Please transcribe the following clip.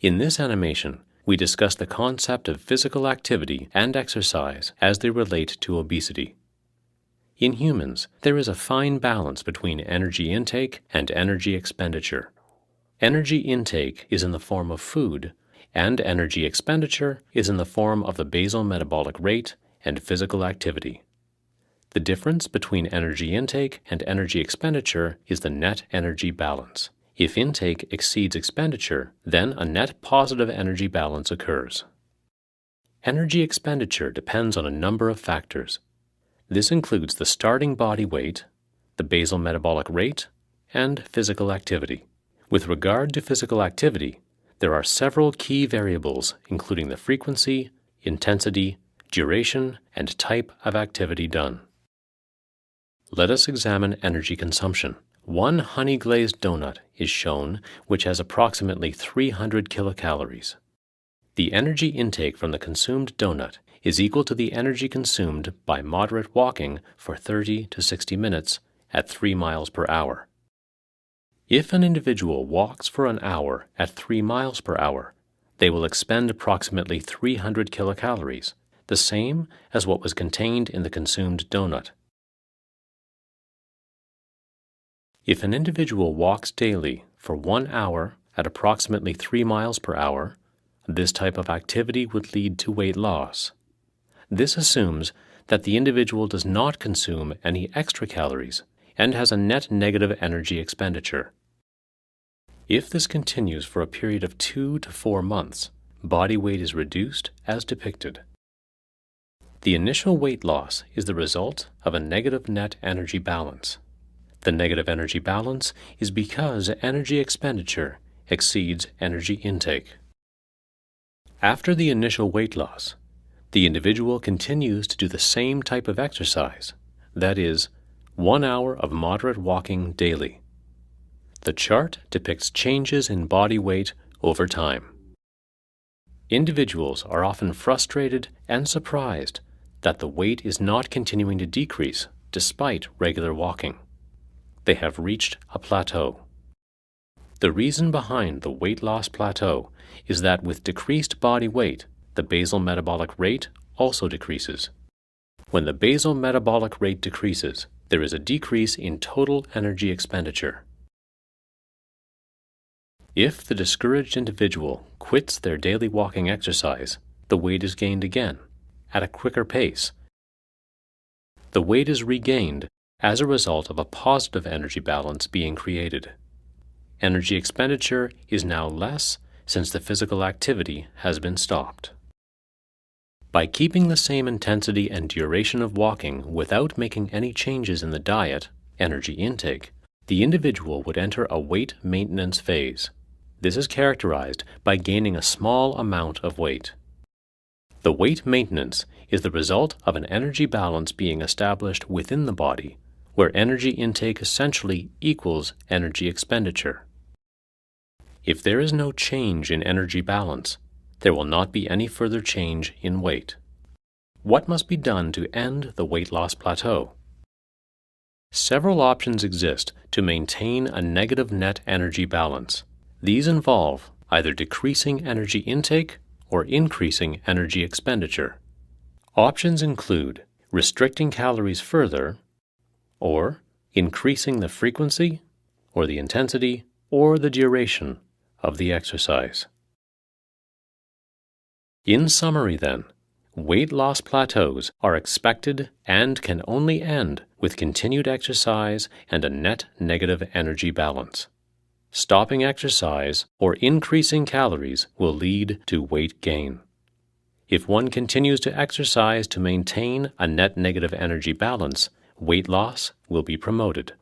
In this animation, we discuss the concept of physical activity and exercise as they relate to obesity. In humans, there is a fine balance between energy intake and energy expenditure. Energy intake is in the form of food, and energy expenditure is in the form of the basal metabolic rate and physical activity. The difference between energy intake and energy expenditure is the net energy balance. If intake exceeds expenditure, then a net positive energy balance occurs. Energy expenditure depends on a number of factors. This includes the starting body weight, the basal metabolic rate, and physical activity. With regard to physical activity, there are several key variables, including the frequency, intensity, duration, and type of activity done. Let us examine energy consumption. One honey-glazed donut is shown, which has approximately 300 kilocalories. The energy intake from the consumed donut is equal to the energy consumed by moderate walking for 30 to 60 minutes at 3 miles per hour. If an individual walks for an hour at 3 miles per hour, they will expend approximately 300 kilocalories, the same as what was contained in the consumed donut. If an individual walks daily for 1 hour at approximately 3 miles per hour, this type of activity would lead to weight loss. This assumes that the individual does not consume any extra calories and has a net negative energy expenditure. If this continues for a period of 2 to 4 months, body weight is reduced as depicted. The initial weight loss is the result of a negative net energy balance. The negative energy balance is because energy expenditure exceeds energy intake. After the initial weight loss, the individual continues to do the same type of exercise, that is, 1 hour of moderate walking daily. The chart depicts changes in body weight over time. Individuals are often frustrated and surprised that the weight is not continuing to decrease despite regular walking. They have reached a plateau. The reason behind the weight loss plateau is that with decreased body weight, the basal metabolic rate also decreases. When the basal metabolic rate decreases, there is a decrease in total energy expenditure. If the discouraged individual quits their daily walking exercise, the weight is gained again, at a quicker pace. The weight is regained as a result of a positive energy balance being created. Energy expenditure is now less since the physical activity has been stopped. By keeping the same intensity and duration of walking without making any changes in the diet, energy intake, the individual would enter a weight maintenance phase. This is characterized by gaining a small amount of weight. The weight maintenance is the result of an energy balance being established within the body, where energy intake essentially equals energy expenditure. If there is no change in energy balance, there will not be any further change in weight. What must be done to end the weight loss plateau? Several options exist to maintain a negative net energy balance. These involve either decreasing energy intake or increasing energy expenditure. Options include restricting calories further, or increasing the frequency, or the intensity, or the duration of the exercise. In summary then, weight loss plateaus are expected and can only end with continued exercise and a net negative energy balance. Stopping exercise or increasing calories will lead to weight gain. If one continues to exercise to maintain a net negative energy balance, weight loss will be promoted.